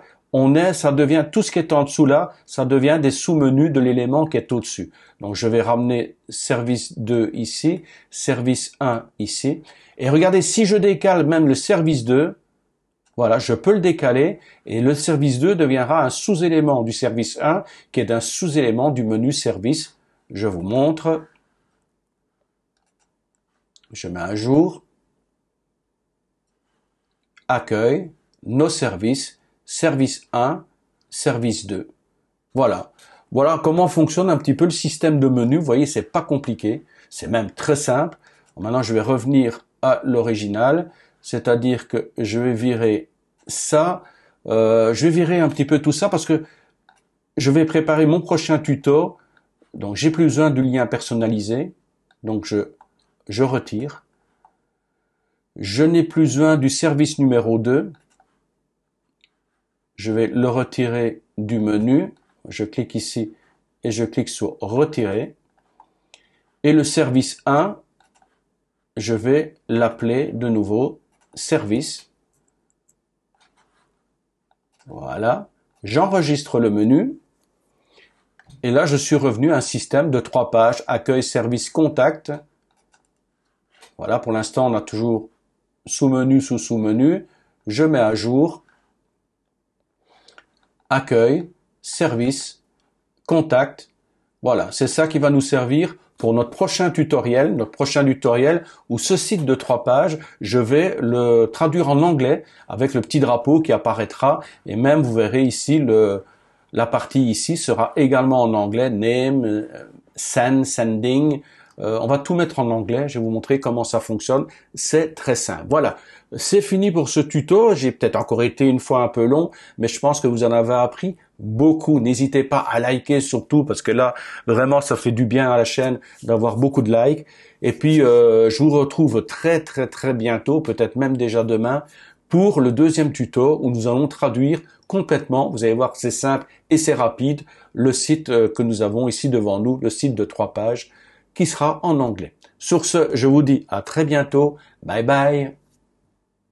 Ça devient, tout ce qui est en dessous là, ça devient des sous-menus de l'élément qui est au-dessus. Donc, je vais ramener service 2 ici, service 1 ici. Et regardez, si je décale même le service 2, voilà, je peux le décaler et le service 2 deviendra un sous-élément du service 1 qui est un sous-élément du menu service. Je vous montre. Je mets à jour, accueil, nos services, service 1, service 2. Voilà. Voilà comment fonctionne un petit peu le système de menu. Vous voyez, c'est pas compliqué. C'est même très simple. Maintenant, je vais revenir à l'original. C'est-à-dire que je vais virer ça. Je vais virer un petit peu tout ça parce que je vais préparer mon prochain tuto. Donc, j'ai plus besoin du lien personnalisé. Donc, je retire. Je n'ai plus besoin du service numéro 2. Je vais le retirer du menu. Je clique ici et je clique sur retirer. Et le service 1, je vais l'appeler de nouveau service. Voilà. J'enregistre le menu. Et là, je suis revenu à un système de 3 pages, accueil, service, contact. Voilà, pour l'instant, on a toujours sous-menu, sous-sous-menu. Je mets à jour accueil, service, contact. Voilà, c'est ça qui va nous servir pour notre prochain tutoriel où ce site de 3 pages, je vais le traduire en anglais avec le petit drapeau qui apparaîtra et même vous verrez ici la partie ici sera également en anglais, name, send, sending. On va tout mettre en anglais, je vais vous montrer comment ça fonctionne. C'est très simple. Voilà, c'est fini pour ce tuto. J'ai peut-être encore été une fois un peu long, mais je pense que vous en avez appris beaucoup. N'hésitez pas à liker surtout, parce que là, vraiment, ça fait du bien à la chaîne d'avoir beaucoup de likes. Et puis, je vous retrouve très bientôt, peut-être même déjà demain, pour le deuxième tuto où nous allons traduire complètement, vous allez voir que c'est simple et c'est rapide, le site que nous avons ici devant nous, le site de 3 pages, qui sera en anglais. Sur ce, je vous dis à très bientôt. Bye bye.